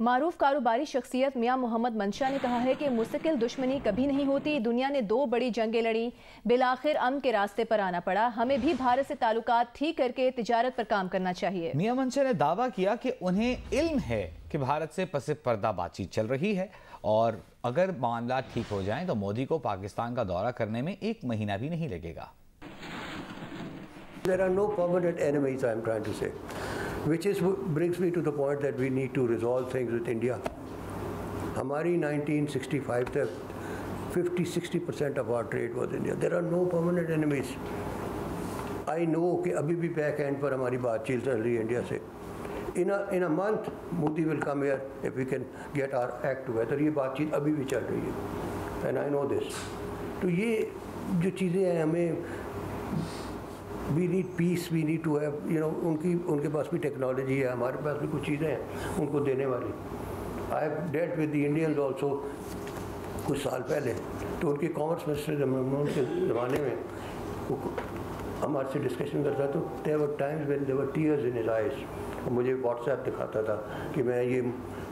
मारूफ कारोबारी शख्सियत मियां मोहम्मद मंशा ने कहा है कि मुस्तकिल दुश्मनी कभी नहीं होती। दुनिया ने 2 बड़ी जंगें लड़ी, बिलाखिर अमन के रास्ते पर आना पड़ा। हमें भी भारत से ताल्लुकात ठीक करके तिजारत पर काम करना चाहिए। मियां मंशा ने दावा किया कि उन्हें इल्म है कि भारत से पसे पर्दा बातचीत चल रही है और अगर मामला ठीक हो जाए तो मोदी को पाकिस्तान का दौरा करने में 1 महीना भी नहीं लगेगा। There are no permanent enemies, I am trying to say, which brings me to the point that we need to resolve things with India. हमारी 1965 तक 50-60% of our trade was India. There are no permanent enemies. I know कि अभी भी back and पर हमारी बातचीत चल रही है इंडिया से. In a month, Modi will come here if we can get our act together. ये बातचीत अभी भी चल रही है, and I know this. तो ये जो चीज़ें हैं हमें we need peace, we need to have, उनके पास भी टेक्नोलॉजी है, हमारे पास भी कुछ चीज़ें हैं उनको देने वाली. I have dealt with the Indians also कुछ साल पहले, तो उनके कॉमर्स मिनिस्टर के ज़माने में हमारे से डिस्कशन करता तो there were times when there were tears in his eyes. मुझे व्हाट्सएप दिखाता था कि मैं ये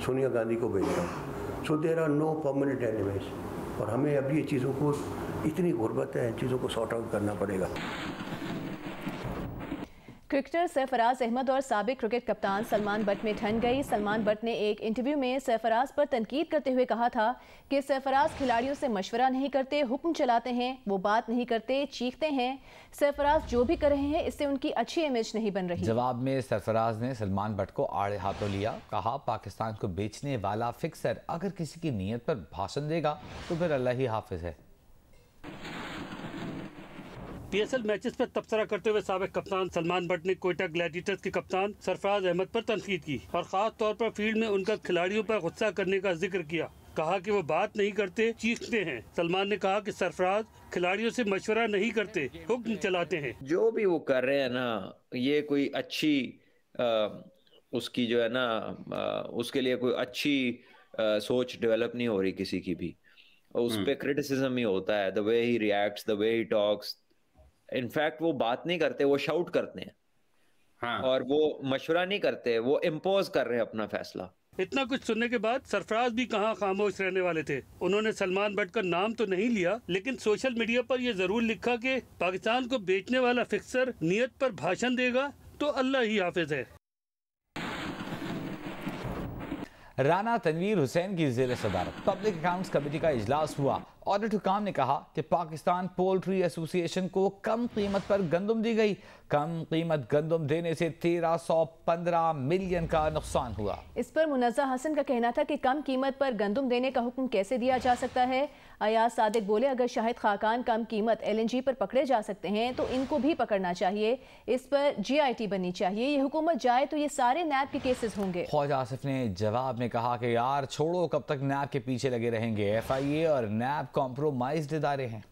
सोनिया गांधी को भेज रहा हूँ. So there are no permanent enemies. और हमें अब ये चीज़ों को इतनी गुर्बत है, इन चीज़ों को सॉर्ट आउट करना पड़ेगा. क्रिकेटर सरफराज अहमद और साबिक क्रिकेट कप्तान सलमान बट में ठन गई। सलमान बट ने एक इंटरव्यू में सरफराज पर तनकीद करते हुए कहा था कि सरफराज खिलाड़ियों से मशवरा नहीं करते, हुक्म चलाते हैं, वो बात नहीं करते, चीखते हैं। सरफराज जो भी कर रहे हैं इससे उनकी अच्छी इमेज नहीं बन रही। जवाब में सरफराज ने सलमान बट को आड़े हाथों लिया। कहा, पाकिस्तान को बेचने वाला फिक्सर अगर किसी की नीयत पर भाषण देगा तो फिर अल्लाह ही हाफिज है। PSL मैचेस पर तबसरा करते हुए साबिक कप्तान सलमान बट ने कोयटा ग्लैडिएटर्स के कप्तान सरफराज अहमद पर तनकीद की और खास तौर पर फील्ड में उनका खिलाड़ियों पर गुस्सा करने का जिक्र किया। कहा कि वो बात नहीं करते, चीखते हैं। सलमान ने कहा कि सरफराज खिलाड़ियों से मशवरा नहीं करते, हुक्म चलाते हैं। जो भी वो कर रहे हैं ना, ये कोई अच्छी उसकी जो है ना उसके लिए कोई अच्छी सोच डेवलप नहीं हो रही किसी की भी। उस पे क्रिटिसिज्म ही होता है, the way he reacts, the way he talks. In fact वो बात नहीं करते, वो शाउट करते हैं। हाँ। और वो मशवरा नहीं करते, वो इम्पोज कर रहे हैं अपना फैसला। इतना कुछ सुनने के बाद सरफराज भी कहाँ खामोश रहने वाले थे। उन्होंने सलमान बट का नाम तो नहीं लिया, लेकिन सोशल मीडिया पर यह जरूर लिखा कि पाकिस्तान को बेचने वाला फिक्सर नियत पर भाषण देगा तो अल्लाह ही हाफिज है। राना तनवीर हुसैन की ज़ेर सदारत पब्लिक अकाउंट्स कमेटी का इजलास हुआ। ऑडिट हुकाम ने कहा कि पाकिस्तान पोल्ट्री एसोसिएशन को कम कीमत पर गंदम दी गई। कम कीमत गंदम देने से 1315 मिलियन का नुकसान हुआ। इस पर मुनज़्ज़ा हसन का कहना था कि कम कीमत पर गंदम देने का हुक्म कैसे दिया जा सकता है। अयाज सादिक बोले, अगर शाहिद खाकान कम कीमत LNG पर पकड़े जा सकते हैं तो इनको भी पकड़ना चाहिए। इस पर GIT बननी चाहिए। ये हुकूमत जाए तो ये सारे नैब के केसेस होंगे। ख्वाजा आसिफ ने जवाब में कहा कि यार छोड़ो, कब तक नैब के पीछे लगे रहेंगे। FIA और नैब कॉम्प्रोमाइज्ड इदारे हैं।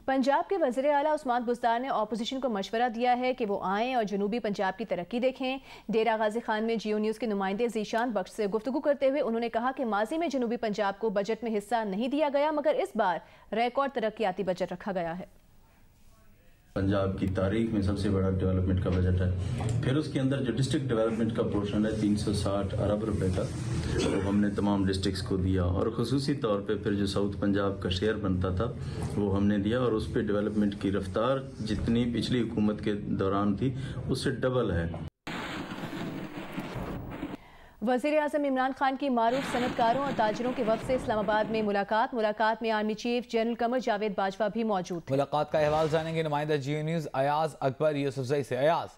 पंजाब के वज़ीर आला उस्मान बुज़दार ने ऑपोजिशन को मशवरा दिया है कि वो आएँ और जनूबी पंजाब की तरक्की देखें। डेरा गाजी खान में जियो न्यूज़ के नुमाइंदे ज़ीशान बख्श से गुफ्तगू करते हुए उन्होंने कहा कि माजी में जनूबी पंजाब को बजट में हिस्सा नहीं दिया गया, मगर इस बार रिकॉर्ड तरक्याती बजट रखा गया है। पंजाब की तारीख में सबसे बड़ा डेवलपमेंट का बजट है। फिर उसके अंदर जो डिस्ट्रिक्ट डेवलपमेंट का पोर्शन है 360 अरब रुपए का, वो हमने तमाम डिस्ट्रिक्ट्स को दिया और खुसूसी तौर पे फिर जो साउथ पंजाब का शेयर बनता था वो हमने दिया और उस पर डेवलपमेंट की रफ्तार जितनी पिछली हुकूमत के दौरान थी उससे डबल है। वज़ीर आज़म इमरान खान की मारूफ सनतकारों और ताजरों के वफ़द से इस्लामाबाद में मुलाकात में army chief general Qamar Javed Bajwa भी मौजूद थे। मुलाकात का अहवाल जानेंगे नुमाइंदा जियो न्यूज़ अयाज अकबर यूसुफजई से। अयाज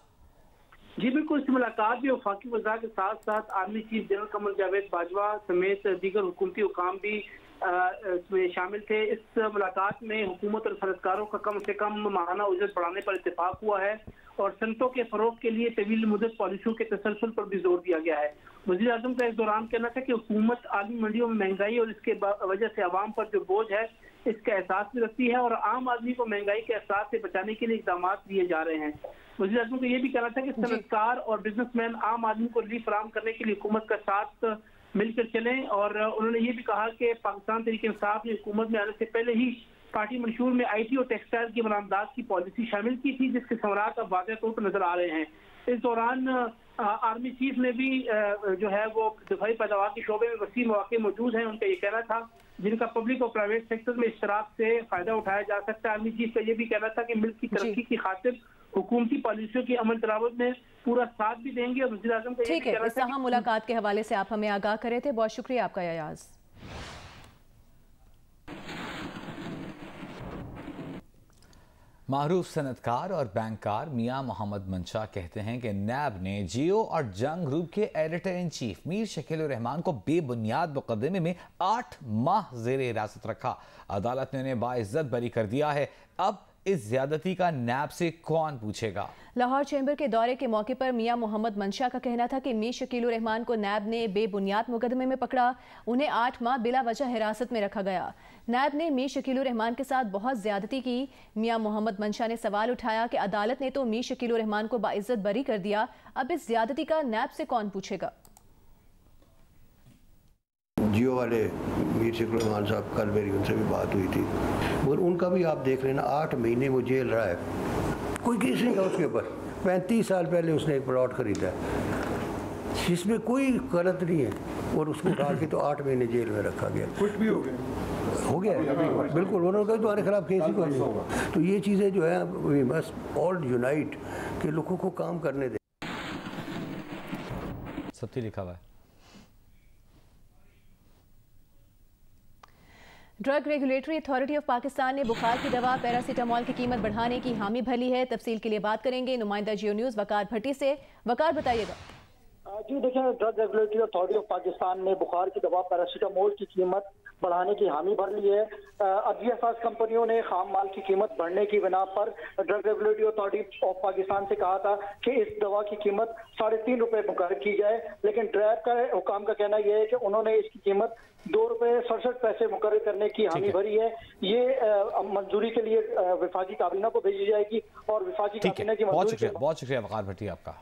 जी बिल्कुल, इस मुलाकात में वफाकी वज़ीर के साथ साथ army chief general Qamar Javed Bajwa समेत दीगर हुकूमती हुकाम भी इसमें शामिल थे। इस मुलाकात में हुकूमत और सनतकारों का कम से कम माहाना उजरत बढ़ाने पर इत्तेफाक हुआ है और सनतों के फरोग के लिए तवील मुद्दत पॉलिसियों के तसलसल पर भी जोर दिया गया है। वज़ीर आज़म का इस दौरान कहना था कि हुकूमत आलमी मंडियों में महंगाई और इसके वजह से आवाम पर जो बोझ है इसका एहसास भी रखती है और आम आदमी को महंगाई के असरात से बचाने के लिए इक़दाम लिए जा रहे हैं। वज़ीर आज़म को यह भी कहना था कि सनतकार और बिजनेसमैन आम आदमी को रिलीफ फराहम करने के लिए हुकूमत का साथ मिलकर चलें और उन्होंने ये भी कहा कि पाकिस्तान तहरीक इंसाफ ने हुकूमत में आने से पहले ही पार्टी मंशूर में IT और टेक्सटाइल की बरामदात की पॉलिसी शामिल की थी, जिसके समरात अब वाज़ेह तौर पर नजर आ रहे हैं। इस दौरान आर्मी चीफ ने भी जो है वो दिफाई पैदावार के शोबे में वसी मौके मौजूद हैं। उनका ये कहना था जिनका पब्लिक और प्राइवेट सेक्टर में इश्तराक से फायदा उठाया जा सकता है। आर्मी चीफ का ये भी कहना था कि मुल्क की तरक्की की खातिर हुकूमती पॉलिसियों की अमल दरामद में पूरा साथ भी देंगे। और वज़ीर आज़म का ये भी कहना था। मुलाकात के हवाले से आप हमें आगाह करे थे, बहुत शुक्रिया आपका अयाज। मारूफ सनतकार और बैंकर मियां मोहम्मद मंशा कहते हैं कि नैब ने जियो और जंग ग्रुप के editor in chief Mir Shakeel उर रहमान को बेबुनियाद मुकदमे में 8 माह जेर हिरासत रखा। अदालत ने उन्हें बाइज्जत बरी कर दिया है। अब इस ज्यादती का नैब से कौन पूछेगा? लाहौर चैम्बर के दौरे के मौके पर मियां मोहम्मद मंशा का कहना था कि मीर शकील उर रहमान को नैब ने बेबुनियाद मुकदमे में पकड़ा, उन्हें 8 माह बिला वजह हिरासत में रखा गया। नैब ने मीर शकील उर रहमान के साथ बहुत ज्यादती की। मियां मोहम्मद मंशा ने सवाल उठाया कि अदालत ने तो मीर शकील उर रहमान को बाइज्जत बरी कर दिया, अब इस ज्यादती का नैब से कौन पूछेगा? जियो वाले मीर शकील रहमान साहब, कल मेरी उनसे भी बात हुई थी, और उनका भी आप देख लेना 8 महीने वो जेल रहा है, कोई केस नहीं था उसके ऊपर। 35 साल पहले उसने एक प्लॉट खरीदा है जिसमें कोई गलत नहीं है, और उसको उठा के तो 8 महीने जेल में रखा गया। कुछ भी हो गया बिल्कुल। उन्होंने कहा तुम्हारे खिलाफ केस ही कोई नहीं होगा। तो ये चीज़ें जो है वी मस्ट ऑल यूनाइट के लोगों को काम करने दें। सत्य लिखा हुआ है। Drug regulatory authority of Pakistan ने बुखार की दवा पैरासीटामोल की कीमत बढ़ाने की हामी भर ली है। तफसील के लिए बात करेंगे नुमाइंदा जियो न्यूज़ वकार भट्टी से। वकार, बताइएगा। जी देखिए, drug regulatory authority of Pakistan ने बुखार की दवा पैरासीटामोल की कीमत बढ़ाने की हामी भर ली है। अदविया साज कंपनियों ने खाम माल की कीमत बढ़ने की बिना पर drug regulatory authority of Pakistan से कहा था कि इस दवा की कीमत 3.5 रुपए मुकर्रर की जाए, लेकिन ड्रैब का हुकाम का कहना यह है कि उन्होंने इसकी कीमत 2 रुपए 67 पैसे मुकर्रर करने की हामी भरी है। ये मंजूरी के लिए विफाकी काबीना को भेजी जाएगी और विफाकी काबीना की मंजूरी। बहुत शुक्रिया वकार भट्टी आपका।